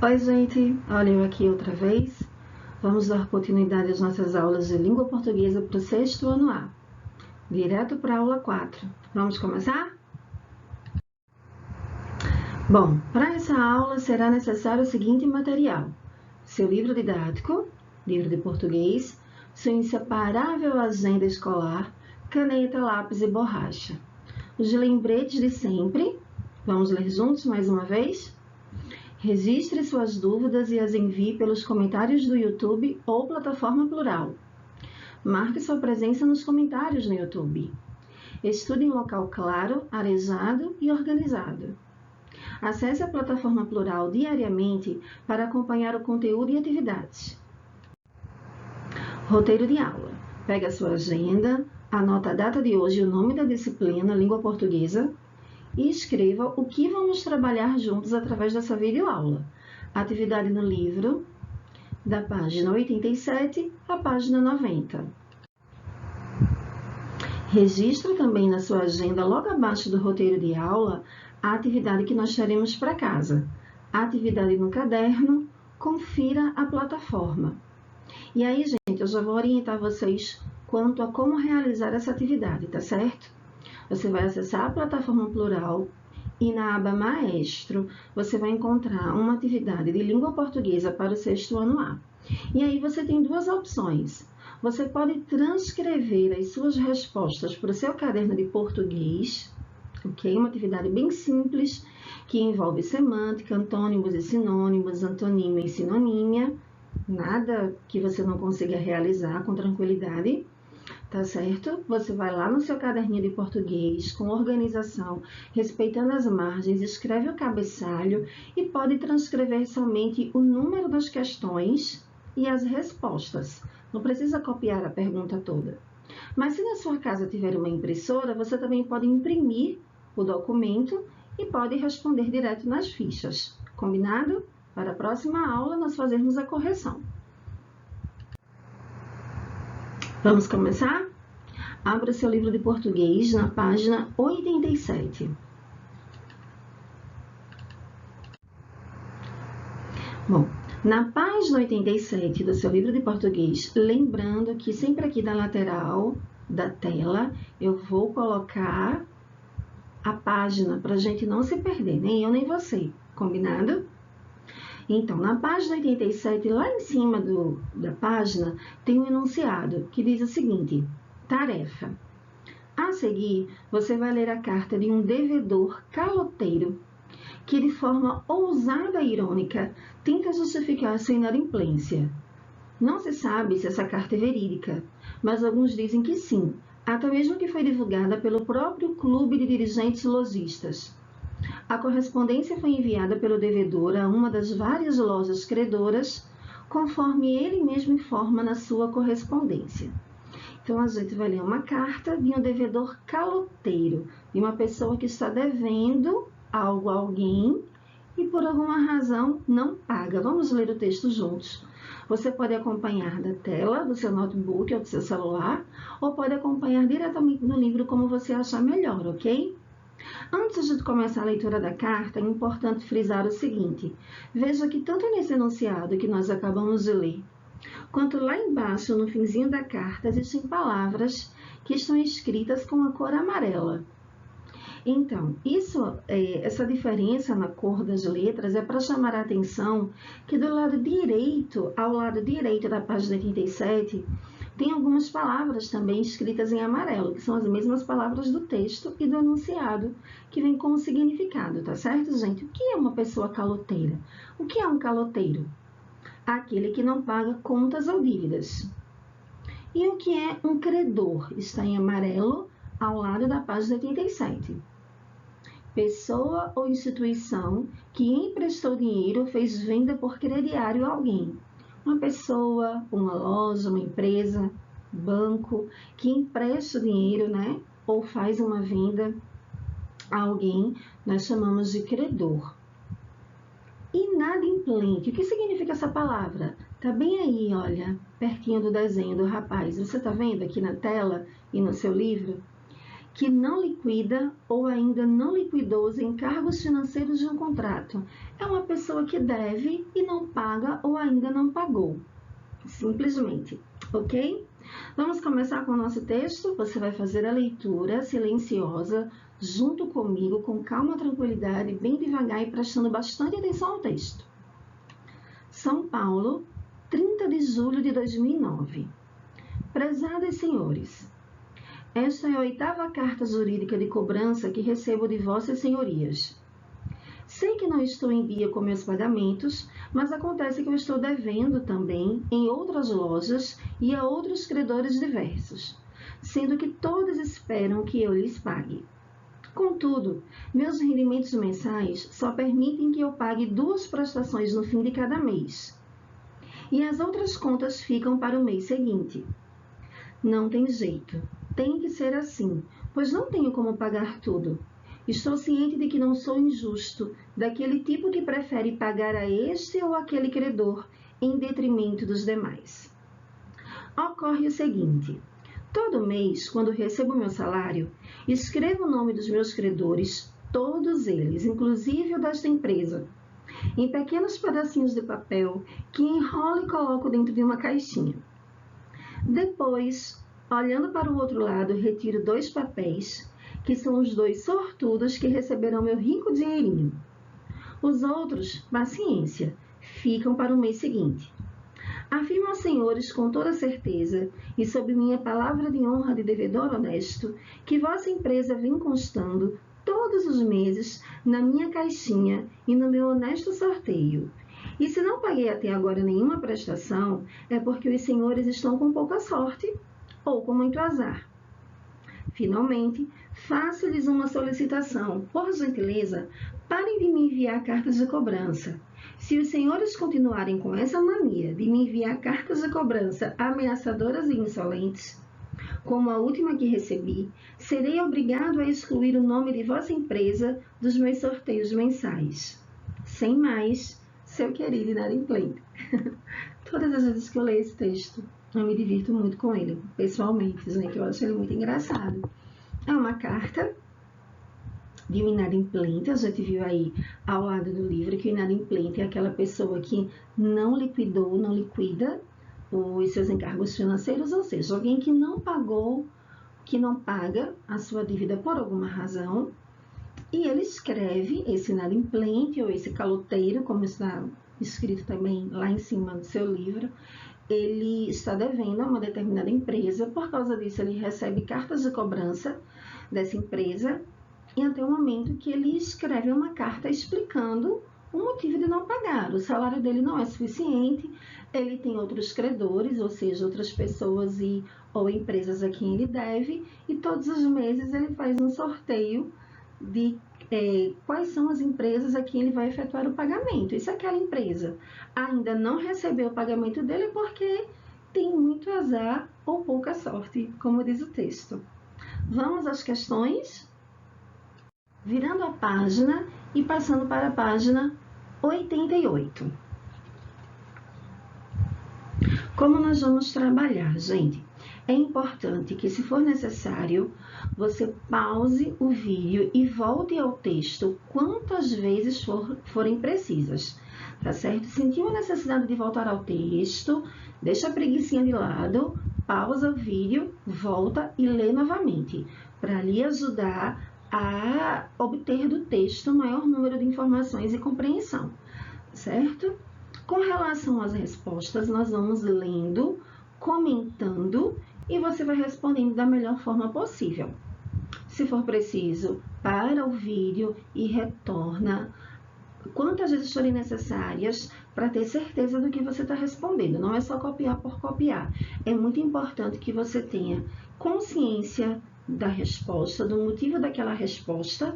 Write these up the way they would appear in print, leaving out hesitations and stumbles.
Oi, gente! Olha eu aqui outra vez. Vamos dar continuidade às nossas aulas de língua portuguesa para o sexto ano A. Direto para a aula 4. Vamos começar? Bom, para essa aula será necessário o seguinte material: seu livro didático, livro de português, sua inseparável agenda escolar, caneta, lápis e borracha. Os lembretes de sempre. Vamos ler juntos mais uma vez? Registre suas dúvidas e as envie pelos comentários do YouTube ou plataforma plural. Marque sua presença nos comentários no YouTube. Estude em local claro, arejado e organizado. Acesse a plataforma plural diariamente para acompanhar o conteúdo e atividades. Roteiro de aula. Pegue a sua agenda, anota a data de hoje e o nome da disciplina Língua Portuguesa e escreva o que vamos trabalhar juntos através dessa videoaula. Atividade no livro, da página 87 à página 90. Registre também na sua agenda, logo abaixo do roteiro de aula, a atividade que nós teremos para casa. A atividade no caderno, confira a plataforma. E aí, gente, eu já vou orientar vocês quanto a como realizar essa atividade, tá certo? Você vai acessar a plataforma plural e na aba Maestro você vai encontrar uma atividade de língua portuguesa para o sexto ano A. E aí você tem duas opções. Você pode transcrever as suas respostas para o seu caderno de português, ok? Uma atividade bem simples que envolve semântica, antônimos e sinônimos, antonímia e sinonímia, nada que você não consiga realizar com tranquilidade. Tá certo? Você vai lá no seu caderninho de português, com organização, respeitando as margens, escreve o cabeçalho e pode transcrever somente o número das questões e as respostas. Não precisa copiar a pergunta toda. Mas se na sua casa tiver uma impressora, você também pode imprimir o documento e pode responder direto nas fichas. Combinado? Para a próxima aula, nós fazermos a correção. Vamos começar? Abra seu livro de português na página 87. Bom, na página 87 do seu livro de português, lembrando que sempre aqui na lateral da tela, eu vou colocar a página para a gente não se perder, nem eu nem você, combinado? Então, na página 87, lá em cima da página, tem um enunciado que diz o seguinte: tarefa. A seguir, você vai ler a carta de um devedor caloteiro que, de forma ousada e irônica, tenta justificar sua inadimplência. Não se sabe se essa carta é verídica, mas alguns dizem que sim, até mesmo que foi divulgada pelo próprio Clube de Dirigentes Lojistas. A correspondência foi enviada pelo devedor a uma das várias lojas credoras, conforme ele mesmo informa na sua correspondência. Então, a gente vai ler uma carta de um devedor caloteiro, de uma pessoa que está devendo algo a alguém e, por alguma razão, não paga. Vamos ler o texto juntos. Você pode acompanhar da tela do seu notebook ou do seu celular, ou pode acompanhar diretamente no livro como você achar melhor, ok? Antes de começar a leitura da carta, é importante frisar o seguinte: veja que tanto nesse enunciado que nós acabamos de ler, quanto lá embaixo, no finzinho da carta, existem palavras que estão escritas com a cor amarela. Então, essa diferença na cor das letras é para chamar a atenção que do lado direito, ao lado direito da página 87, tem algumas palavras também escritas em amarelo, que são as mesmas palavras do texto e do enunciado, que vem com o significado, tá certo, gente? O que é uma pessoa caloteira? O que é um caloteiro? Aquele que não paga contas ou dívidas. E o que é um credor? Está em amarelo ao lado da página 87. Pessoa ou instituição que emprestou dinheiro ou fez venda por crediário a alguém. Uma pessoa, uma loja, uma empresa, banco, que empresta dinheiro, né? Ou faz uma venda a alguém, nós chamamos de credor. Inadimplente. O que significa essa palavra? Tá bem aí, olha, pertinho do desenho do rapaz. Você tá vendo aqui na tela e no seu livro? que não liquida ou ainda não liquidou os encargos financeiros de um contrato. É uma pessoa que deve e não paga ou ainda não pagou. Simplesmente, ok? Vamos começar com o nosso texto. Você vai fazer a leitura silenciosa junto comigo, com calma, tranquilidade, bem devagar e prestando bastante atenção ao texto. São Paulo, 30 de julho de 2009. Prezados senhores, esta é a 8ª carta jurídica de cobrança que recebo de vossas senhorias. Sei que não estou em dia com meus pagamentos, mas acontece que eu estou devendo também em outras lojas e a outros credores diversos, sendo que todos esperam que eu lhes pague. Contudo, meus rendimentos mensais só permitem que eu pague 2 prestações no fim de cada mês, e as outras contas ficam para o mês seguinte. Não tem jeito, tem que ser assim, pois não tenho como pagar tudo. Estou ciente de que não sou injusto, daquele tipo que prefere pagar a este ou aquele credor em detrimento dos demais. Ocorre o seguinte: todo mês, quando recebo meu salário, escrevo o nome dos meus credores, todos eles, inclusive o desta empresa, em pequenos pedacinhos de papel que enrolo e coloco dentro de uma caixinha. Depois, olhando para o outro lado, retiro 2 papéis, que são os 2 sortudos que receberão meu rico dinheirinho. Os outros, paciência, ficam para o mês seguinte. Afirmo aos senhores com toda certeza, e sob minha palavra de honra de devedor honesto, que vossa empresa vem constando todos os meses na minha caixinha e no meu honesto sorteio. E se não paguei até agora nenhuma prestação, é porque os senhores estão com pouca sorte ou com muito azar. Finalmente, faço-lhes uma solicitação. Por gentileza, parem de me enviar cartas de cobrança. Se os senhores continuarem com essa mania de me enviar cartas de cobrança ameaçadoras e insolentes, como a última que recebi, serei obrigado a excluir o nome de vossa empresa dos meus sorteios mensais. Sem mais, seu querido inadimplente. Todas as vezes que eu leio esse texto, eu me divirto muito com ele, pessoalmente, gente, eu acho ele muito engraçado. É uma carta de um inadimplente. A gente viu aí ao lado do livro que o inadimplente é aquela pessoa que não liquidou, não liquida os seus encargos financeiros, ou seja, alguém que não pagou, que não paga a sua dívida por alguma razão, e ele escreve, esse inadimplente ou esse caloteiro, como está escrito também lá em cima do seu livro, ele está devendo a uma determinada empresa. Por causa disso, ele recebe cartas de cobrança dessa empresa e até o momento que ele escreve uma carta explicando o motivo de não pagar. O salário dele não é suficiente, ele tem outros credores, ou seja, outras pessoas ou empresas a quem ele deve, e todos os meses ele faz um sorteio de quais são as empresas a quem ele vai efetuar o pagamento. E se aquela empresa ainda não recebeu o pagamento dele, porque tem muito azar ou pouca sorte, como diz o texto. Vamos às questões? Virando a página e passando para a página 88. Como nós vamos trabalhar, gente? É importante que, se for necessário, você pause o vídeo e volte ao texto quantas vezes forem precisas, tá certo? Sentiu a necessidade de voltar ao texto, deixa a preguicinha de lado, pausa o vídeo, volta e lê novamente, para lhe ajudar a obter do texto o maior número de informações e compreensão, certo? Com relação às respostas, nós vamos lendo, comentando e você vai respondendo da melhor forma possível. Se for preciso, para o vídeo e retorna quantas vezes forem necessárias para ter certeza do que você está respondendo. Não é só copiar por copiar. É muito importante que você tenha consciência da resposta, do motivo daquela resposta,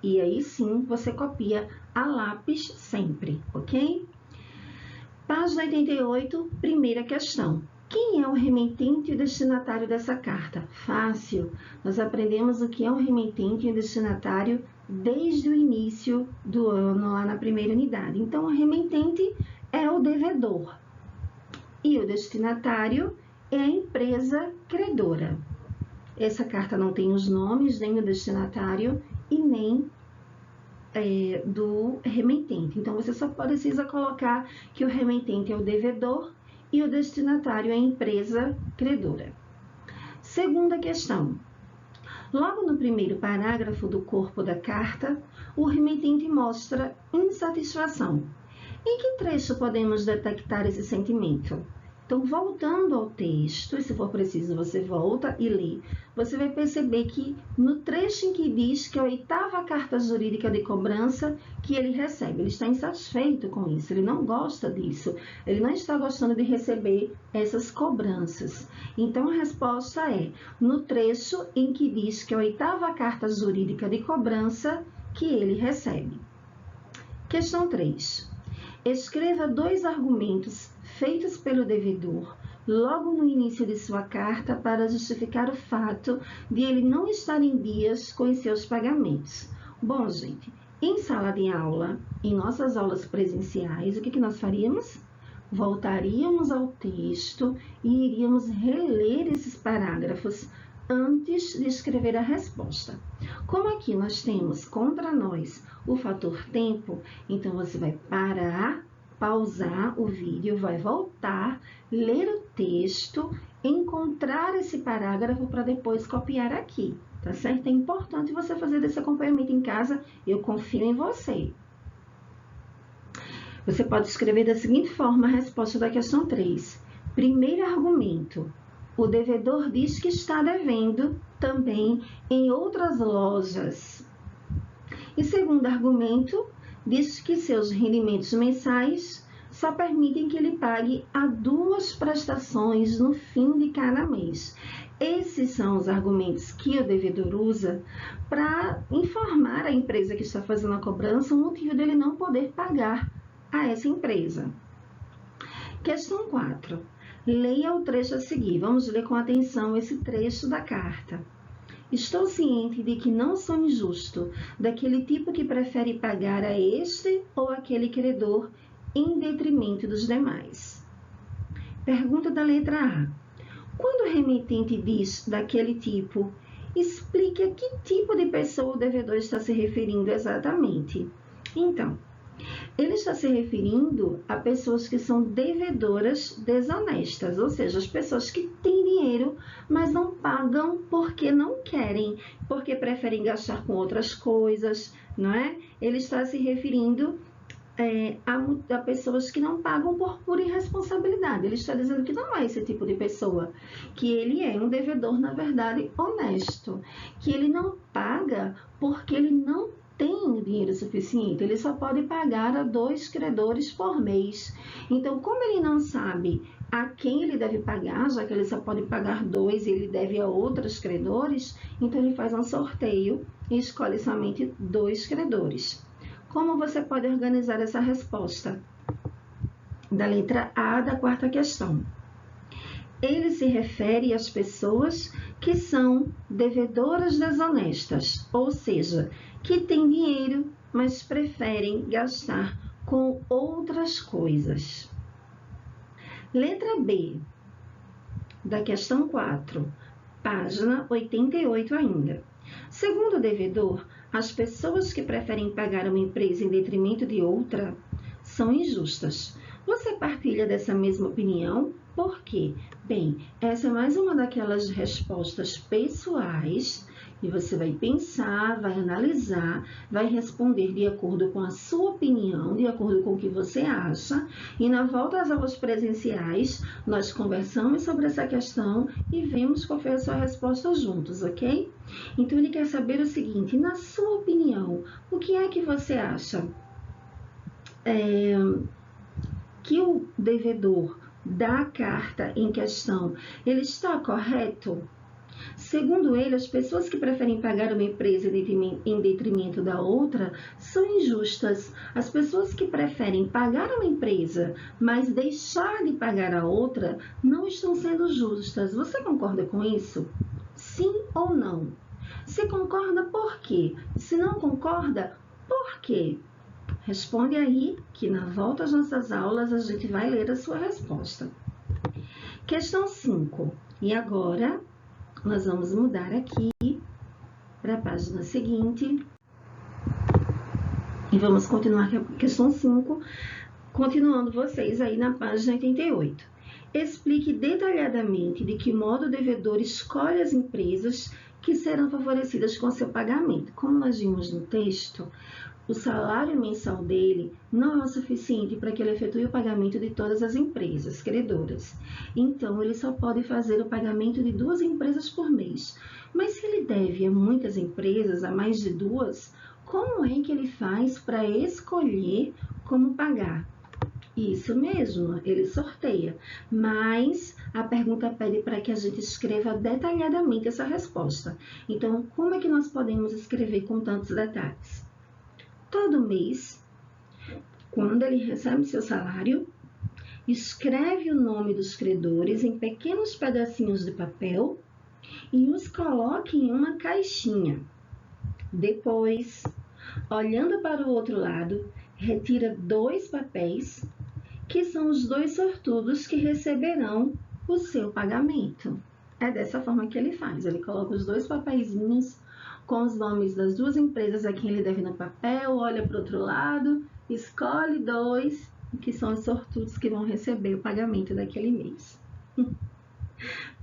e aí sim você copia a lápis sempre, ok? Página 88, primeira questão. Quem é o remetente e o destinatário dessa carta? Fácil. Nós aprendemos o que é um remetente e um destinatário desde o início do ano, lá na primeira unidade. Então, o remetente é o devedor e o destinatário é a empresa credora. essa carta não tem os nomes nem do destinatário e nem do remetente. Então, você só precisa colocar que o remetente é o devedor e o destinatário é a empresa credora. Segunda questão. Logo no primeiro parágrafo do corpo da carta, o remetente mostra insatisfação. Em que trecho podemos detectar esse sentimento? Então, voltando ao texto, e se for preciso você volta e lê, você vai perceber que no trecho em que diz que é a 8ª carta jurídica de cobrança que ele recebe, ele está insatisfeito com isso, ele não gosta disso, ele não está gostando de receber essas cobranças. Então, a resposta é no trecho em que diz que é a 8ª carta jurídica de cobrança que ele recebe. Questão 3. Escreva 2 argumentos feitos pelo devedor logo no início de sua carta para justificar o fato de ele não estar em dias com os seus pagamentos. Bom, gente, em sala de aula, em nossas aulas presenciais, o que nós faríamos? Voltaríamos ao texto e iríamos reler esses parágrafos antes de escrever a resposta. Como aqui nós temos contra nós o fator tempo, então você vai parar, pausar o vídeo, vai voltar, ler o texto, encontrar esse parágrafo para depois copiar aqui, tá certo? É importante você fazer esse acompanhamento em casa, eu confio em você. Você pode escrever da seguinte forma a resposta da questão 3. Primeiro argumento. O devedor diz que está devendo também em outras lojas. E segundo argumento, diz que seus rendimentos mensais só permitem que ele pague a 2 prestações no fim de cada mês. Esses são os argumentos que o devedor usa para informar a empresa que está fazendo a cobrança o motivo dele não poder pagar a essa empresa. Questão 4. Leia o trecho a seguir. Vamos ler com atenção esse trecho da carta. Estou ciente de que não sou injusto, daquele tipo que prefere pagar a este ou aquele credor em detrimento dos demais. Pergunta da letra A. Quando o remetente diz daquele tipo, explique a que tipo de pessoa o devedor está se referindo exatamente. Então, ele está se referindo a pessoas que são devedoras desonestas, ou seja, as pessoas que têm dinheiro, mas não pagam porque não querem, porque preferem gastar com outras coisas, não é? Ele está se referindo a pessoas que não pagam por pura irresponsabilidade. Ele está dizendo que não é esse tipo de pessoa, que ele é um devedor, na verdade, honesto, que ele não paga porque ele não tem dinheiro suficiente, ele só pode pagar a 2 credores por mês. Então, como ele não sabe a quem ele deve pagar, já que ele só pode pagar 2 e ele deve a outros credores, então ele faz um sorteio e escolhe somente 2 credores. Como você pode organizar essa resposta? Da letra A da 4ª questão. Ele se refere às pessoas que são devedoras desonestas, ou seja, que têm dinheiro, mas preferem gastar com outras coisas. Letra B, da questão 4, página 88 ainda. Segundo o devedor, as pessoas que preferem pagar uma empresa em detrimento de outra são injustas. Você partilha dessa mesma opinião? Por quê? Bem, essa é mais uma daquelas respostas pessoais e você vai pensar, vai analisar, vai responder de acordo com a sua opinião, de acordo com o que você acha. E na volta às aulas presenciais, nós conversamos sobre essa questão e vemos qual foi a sua resposta juntos, ok? Então, ele quer saber o seguinte, na sua opinião, o que é que você acha? Que o devedor da carta em questão, ele está correto? Segundo ele, as pessoas que preferem pagar uma empresa em detrimento da outra são injustas. As pessoas que preferem pagar uma empresa, mas deixar de pagar a outra, não estão sendo justas. Você concorda com isso? Sim ou não? Se concorda, por quê? Se não concorda, por quê? Responde aí, que na volta às nossas aulas a gente vai ler a sua resposta. Questão 5. E agora, Nós vamos mudar aqui para a página seguinte. E vamos continuar com a questão 5, continuando vocês aí na página 88. Explique detalhadamente de que modo o devedor escolhe as empresas que serão favorecidas com seu pagamento. Como nós vimos no texto, o salário mensal dele não é o suficiente para que ele efetue o pagamento de todas as empresas credoras. Então, ele só pode fazer o pagamento de 2 empresas por mês. Mas se ele deve a muitas empresas, a mais de 2, como é que ele faz para escolher como pagar? Isso mesmo, ele sorteia, mas a pergunta pede para que a gente escreva detalhadamente essa resposta. Então, como é que nós podemos escrever com tantos detalhes? Todo mês, quando ele recebe seu salário, escreve o nome dos credores em pequenos pedacinhos de papel e os coloca em uma caixinha. Depois, olhando para o outro lado, retira 2 papéis, que são os 2 sortudos que receberão o seu pagamento. É dessa forma que ele faz. Ele coloca os 2 papeizinhos com os nomes das 2 empresas a quem ele deve no papel, olha para o outro lado, escolhe 2, que são os sortudos que vão receber o pagamento daquele mês.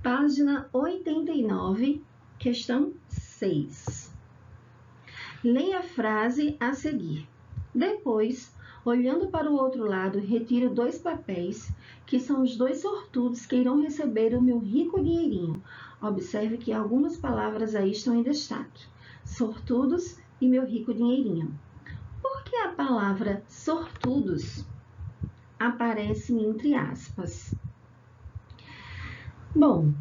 Página 89, questão 6. Leia a frase a seguir. Depois, olhando para o outro lado, retiro 2 papéis, que são os 2 sortudos que irão receber o meu rico dinheirinho. Observe que algumas palavras aí estão em destaque. Sortudos e meu rico dinheirinho. Por que a palavra sortudos aparece entre aspas? Bom,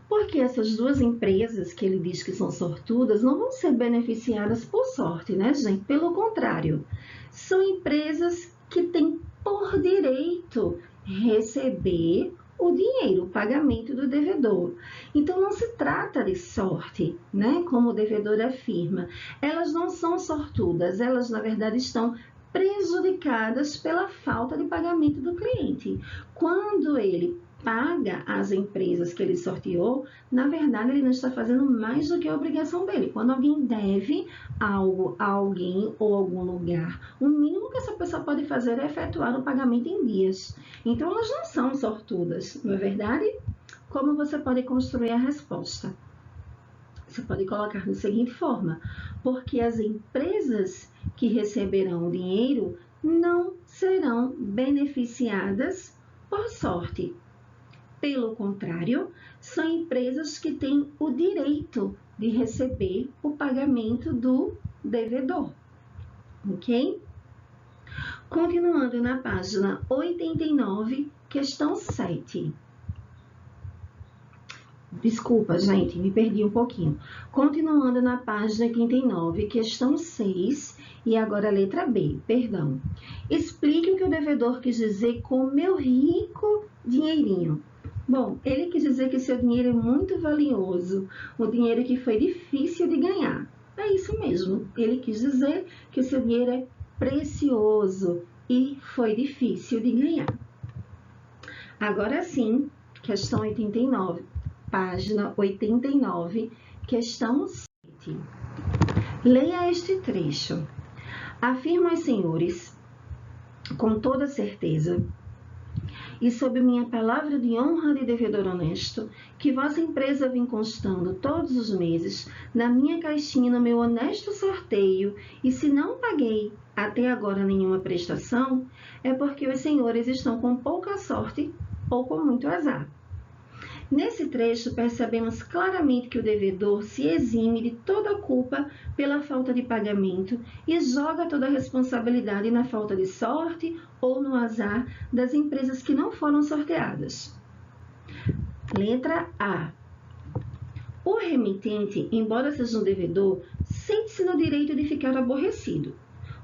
porque essas 2 empresas que ele diz que são sortudas não vão ser beneficiadas por sorte, né, gente? Pelo contrário, são empresas que têm por direito receber o dinheiro, o pagamento do devedor. Então, não se trata de sorte, né? Como o devedor afirma. Elas não são sortudas, elas, na verdade, estão prejudicadas pela falta de pagamento do cliente. Quando ele paga as empresas que ele sorteou, na verdade, ele não está fazendo mais do que a obrigação dele. Quando alguém deve algo a alguém ou algum lugar, o mínimo que essa pessoa pode fazer é efetuar o pagamento em dias. Então, elas não são sortudas, não é verdade? Como você pode construir a resposta? Você pode colocar da seguinte forma: porque as empresas que receberão o dinheiro não serão beneficiadas por sorte. Pelo contrário, são empresas que têm o direito de receber o pagamento do devedor, ok? Continuando na página 89, questão 7. Desculpa, gente, me perdi um pouquinho. Continuando na página 89, questão 6, e agora a letra B, perdão. Explique o que o devedor quis dizer com meu rico dinheirinho. Bom, ele quis dizer que seu dinheiro é muito valioso, o dinheiro que foi difícil de ganhar. É isso mesmo, ele quis dizer que o seu dinheiro é precioso e foi difícil de ganhar. Agora sim, questão 89, página 89, questão 7. Leia este trecho. Afirmo aos senhores, com toda certeza, e sob minha palavra de honra de devedor honesto, que vossa empresa vem constando todos os meses na minha caixinha no meu honesto sorteio, e se não paguei até agora nenhuma prestação, é porque os senhores estão com pouca sorte ou com muito azar. Nesse trecho, percebemos claramente que o devedor se exime de toda a culpa pela falta de pagamento e joga toda a responsabilidade na falta de sorte ou no azar das empresas que não foram sorteadas. Letra A. O remitente, embora seja um devedor, sente-se no direito de ficar aborrecido.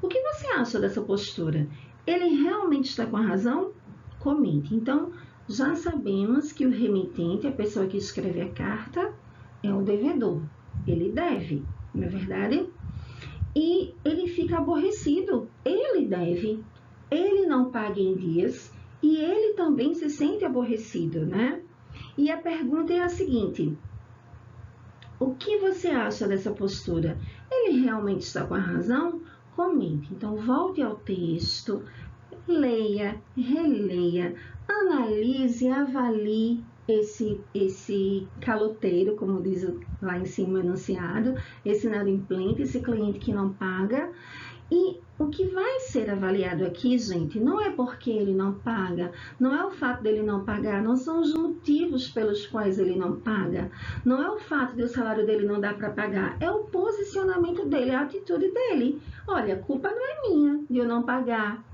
O que você acha dessa postura? Ele realmente está com a razão? Comente. Então, já sabemos que o remitente, a pessoa que escreve a carta, é o devedor. Ele deve, não é verdade? E ele fica aborrecido. Ele deve. Ele não paga em dias e ele também se sente aborrecido, né? E a pergunta é a seguinte: O que você acha dessa postura? Ele realmente está com a razão? Comente. Então, volte ao texto, leia, releia, analise e avalie esse caloteiro, como diz lá em cima o enunciado, esse inadimplente, esse cliente que não paga. E o que vai ser avaliado aqui, gente, não é porque ele não paga, não é o fato dele não pagar, não são os motivos pelos quais ele não paga, não é o fato de o salário dele não dar para pagar, é o posicionamento dele, a atitude dele. Olha, a culpa não é minha de eu não pagar.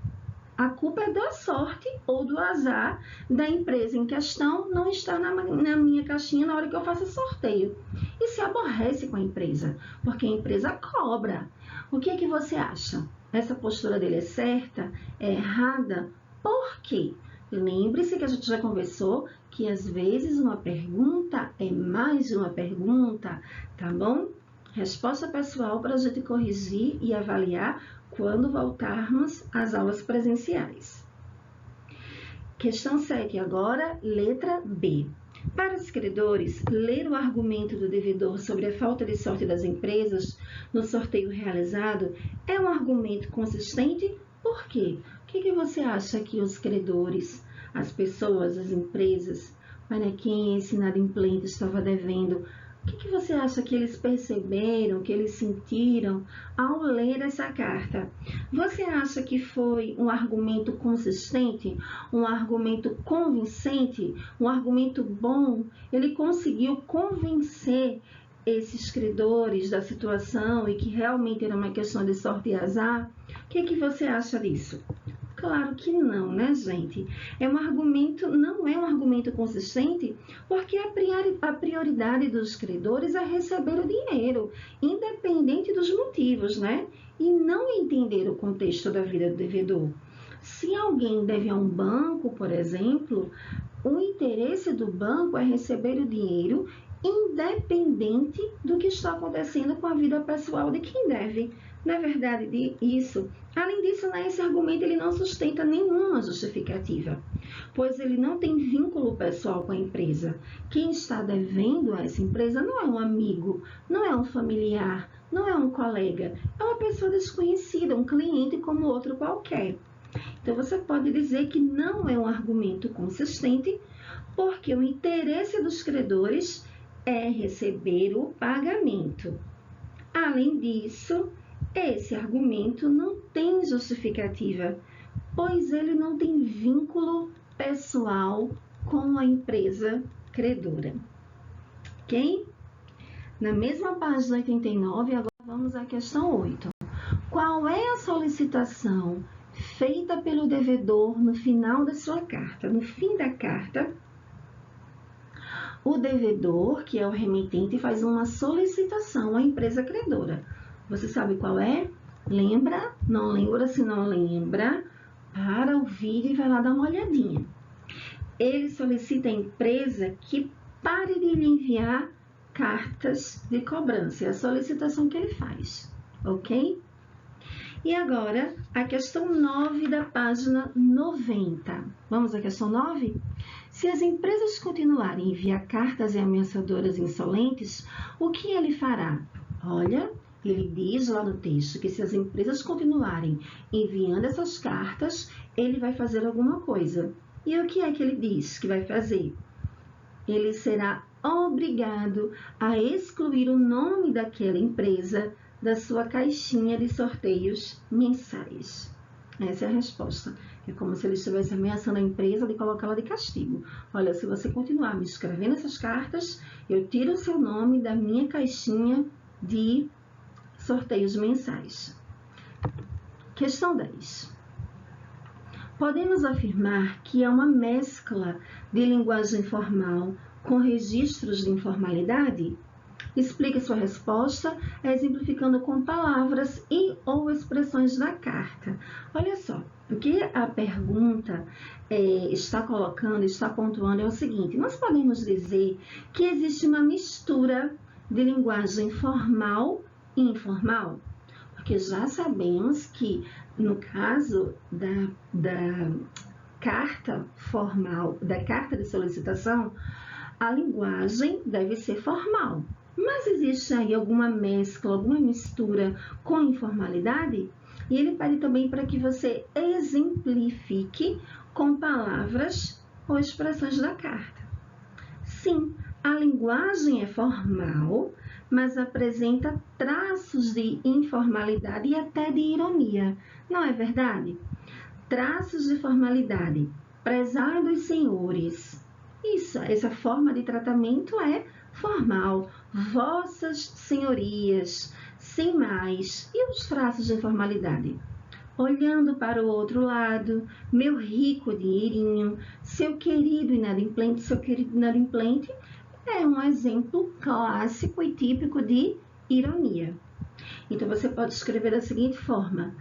A culpa é da sorte ou do azar da empresa em questão não estar na minha caixinha na hora que eu faço sorteio. E se aborrece com a empresa, porque a empresa cobra. O que é que você acha? Essa postura dele é certa? É errada? Por quê? Lembre-se que a gente já conversou que às vezes uma pergunta é mais uma pergunta, tá bom? Resposta pessoal para a gente corrigir e avaliar quando voltarmos às aulas presenciais. Questão 7 agora, letra B. Para os credores, ler o argumento do devedor sobre a falta de sorte das empresas no sorteio realizado é um argumento consistente? Por quê? O que você acha que os credores, as pessoas, as empresas, para quem esse inadimplente estava devendo, o que você acha que eles perceberam, que eles sentiram ao ler essa carta? Você acha que foi um argumento consistente, um argumento convincente, um argumento bom? Ele conseguiu convencer esses credores da situação e que realmente era uma questão de sorte e azar? O que você acha disso? Claro que não, né, gente? Não é um argumento consistente, porque a prioridade dos credores é receber o dinheiro, independente dos motivos, né? E não entender o contexto da vida do devedor. Se alguém deve a um banco, por exemplo, o interesse do banco é receber o dinheiro, independente do que está acontecendo com a vida pessoal de quem deve. Na verdade, isso. Além disso, esse argumento ele não sustenta nenhuma justificativa, pois ele não tem vínculo pessoal com a empresa. Quem está devendo a essa empresa não é um amigo, não é um familiar, não é um colega, é uma pessoa desconhecida, um cliente como outro qualquer. Então, você pode dizer que não é um argumento consistente, porque o interesse dos credores é receber o pagamento. Além disso, esse argumento não tem justificativa, pois ele não tem vínculo pessoal com a empresa credora. Ok? Na mesma página 89, agora vamos à questão 8. Qual é a solicitação feita pelo devedor no final da sua carta? No fim da carta, o devedor, que é o remetente, faz uma solicitação à empresa credora. Você sabe qual é? Lembra? Não lembra? Se não lembra, para o vídeo e vai lá dar uma olhadinha. Ele solicita à empresa que pare de lhe enviar cartas de cobrança. É a solicitação que ele faz, ok? E agora, a questão 9 da página 90. Vamos à questão 9? Se as empresas continuarem a enviar cartas ameaçadoras insolentes, o que ele fará? Olha, ele diz lá no texto que se as empresas continuarem enviando essas cartas, ele vai fazer alguma coisa. E o que é que ele diz que vai fazer? Ele será obrigado a excluir o nome daquela empresa da sua caixinha de sorteios mensais. Essa é a resposta. É como se ele estivesse ameaçando a empresa de colocá-la de castigo. Olha, se você continuar me escrevendo essas cartas, eu tiro o seu nome da minha caixinha de sorteios mensais. Questão 10. Podemos afirmar que é uma mescla de linguagem formal com registros de informalidade? Explique sua resposta exemplificando com palavras e ou expressões da carta. Olha só, o que a pergunta está colocando, está pontuando é o seguinte: nós podemos dizer que existe uma mistura de linguagem formal e informal, porque já sabemos que no caso da carta formal, da carta de solicitação, a linguagem deve ser formal. Mas existe aí alguma mescla, alguma mistura com informalidade? E ele pede também para que você exemplifique com palavras ou expressões da carta. Sim, a linguagem é formal, mas apresenta traços de informalidade e até de ironia. Não é verdade? Traços de formalidade. Prezados senhores. Isso, essa forma de tratamento é formal. Vossas senhorias, sem mais. E os traços de formalidade? Olhando para o outro lado, meu rico dinheirinho, seu querido inadimplente, seu querido inadimplente é um exemplo clássico e típico de ironia. Então, você pode escrever da seguinte forma: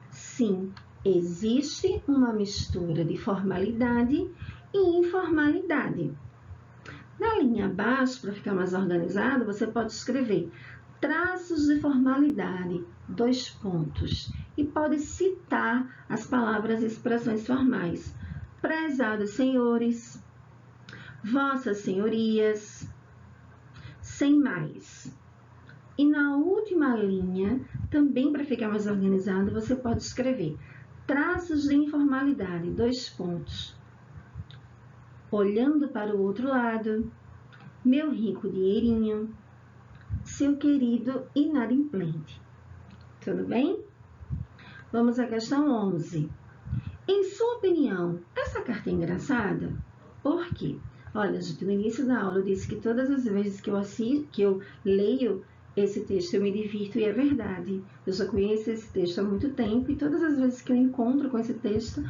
sim, existe uma mistura de formalidade e informalidade. Na linha abaixo, para ficar mais organizado, você pode escrever traços de formalidade, 2 pontos, e pode citar as palavras e expressões formais. Prezados senhores, vossas senhorias, sem mais. E na última linha, também para ficar mais organizado, você pode escrever traços de informalidade, 2 pontos. Olhando para o outro lado, meu rico dinheirinho, seu querido inadimplente. Tudo bem? Vamos à questão 11. Em sua opinião, essa carta é engraçada? Por quê? Olha, gente, no início da aula eu disse que todas as vezes que eu leio esse texto eu me divirto, e é verdade. Eu já conheço esse texto há muito tempo e todas as vezes que eu encontro com esse texto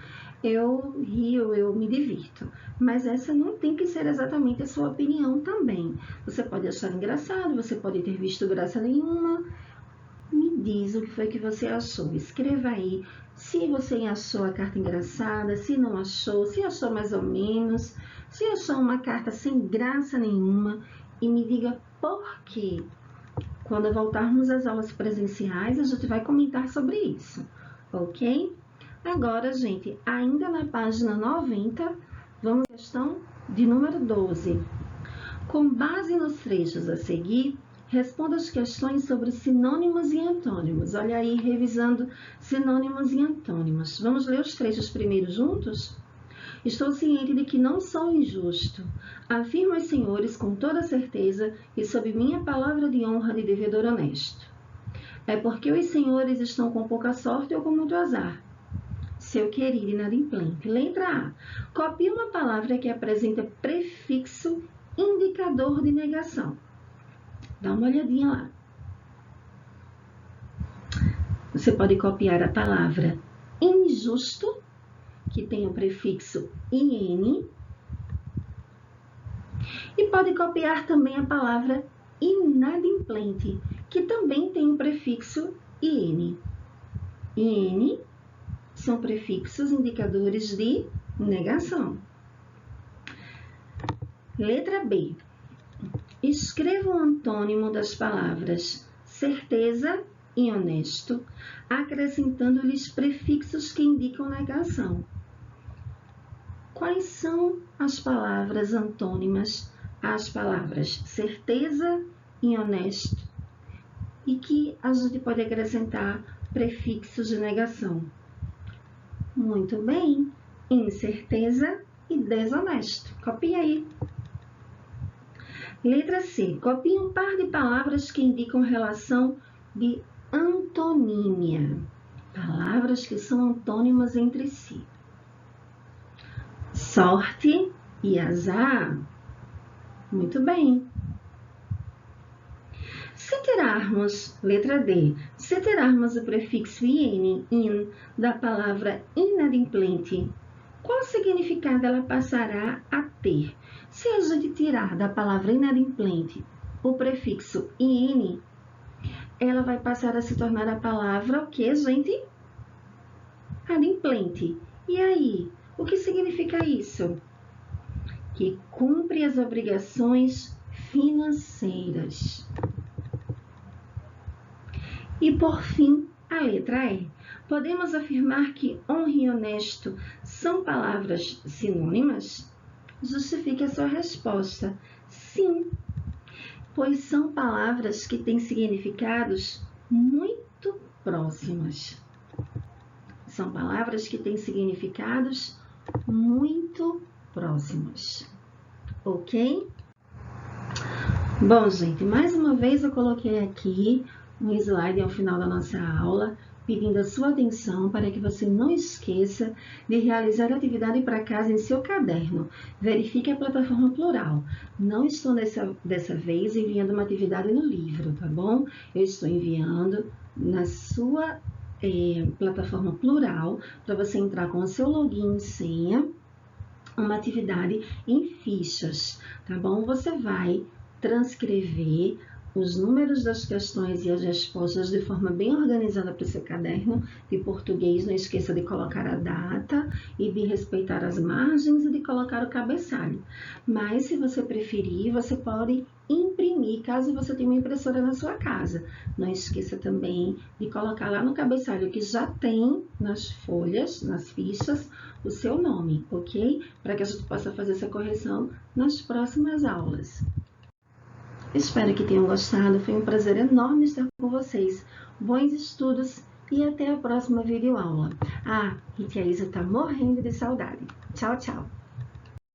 eu rio, eu me divirto. Mas essa não tem que ser exatamente a sua opinião também. Você pode achar engraçado, você pode ter visto graça nenhuma. Me diz o que foi que você achou. Escreva aí se você achou a carta engraçada, se não achou, se achou mais ou menos, se achou uma carta sem graça nenhuma, e me diga por quê. Quando voltarmos às aulas presenciais, a gente vai comentar sobre isso, ok? Agora, gente, ainda na página 90, vamos à questão de número 12. Com base nos trechos a seguir, responda as questões sobre sinônimos e antônimos. Olha aí, revisando sinônimos e antônimos. Vamos ler os trechos primeiro juntos? Estou ciente de que não sou injusto. Afirmo aos senhores com toda certeza e sob minha palavra de honra de devedor honesto. É porque os senhores estão com pouca sorte ou com muito azar. Seu querido inadimplente. Letra A. Copie uma palavra que apresenta prefixo indicador de negação. Dá uma olhadinha lá. Você pode copiar a palavra injusto, que tem o prefixo IN, e pode copiar também a palavra inadimplente, que também tem o prefixo IN. IN são prefixos indicadores de negação. Letra B. Escreva o antônimo das palavras certeza e honesto, acrescentando-lhes prefixos que indicam negação. Quais são as palavras antônimas às palavras certeza e honesto e que a gente pode acrescentar prefixos de negação? Muito bem, incerteza e desonesto. Copia aí. Letra C. Copie um par de palavras que indicam relação de antonímia. Palavras que são antônimas entre si. Sorte e azar. Muito bem. Se tirarmos, letra D, se tirarmos o prefixo in da palavra inadimplente, qual significado ela passará a ter? Se a gente tirar da palavra inadimplente o prefixo in, ela vai passar a se tornar a palavra o que, gente? Adimplente. E aí, o que significa isso? Que cumpre as obrigações financeiras. E, por fim, a letra E. Podemos afirmar que honra e honesto são palavras sinônimas? Justifique a sua resposta. Sim. pois são palavras que têm significados muito próximos. São palavras que têm significados muito próximos, ok? Bom, gente, mais uma vez eu coloquei aqui um slide ao final da nossa aula, pedindo a sua atenção para que você não esqueça de realizar a atividade para casa em seu caderno. Verifique a plataforma plural. Não estou dessa vez enviando uma atividade no livro, tá bom? Eu estou enviando na sua plataforma plural para você entrar com o seu login e senha, uma atividade em fichas, tá bom? Você vai transcrever os números das questões e as respostas de forma bem organizada para o seu caderno de português. Não esqueça de colocar a data e de respeitar as margens e de colocar o cabeçalho. Mas, se você preferir, você pode imprimir, caso você tenha uma impressora na sua casa. Não esqueça também de colocar lá no cabeçalho que já tem nas folhas, nas fichas, o seu nome, ok? Para que a gente possa fazer essa correção nas próximas aulas. Espero que tenham gostado, foi um prazer enorme estar com vocês. Bons estudos e até a próxima videoaula. Ah, e que a Isa tá morrendo de saudade. Tchau, tchau!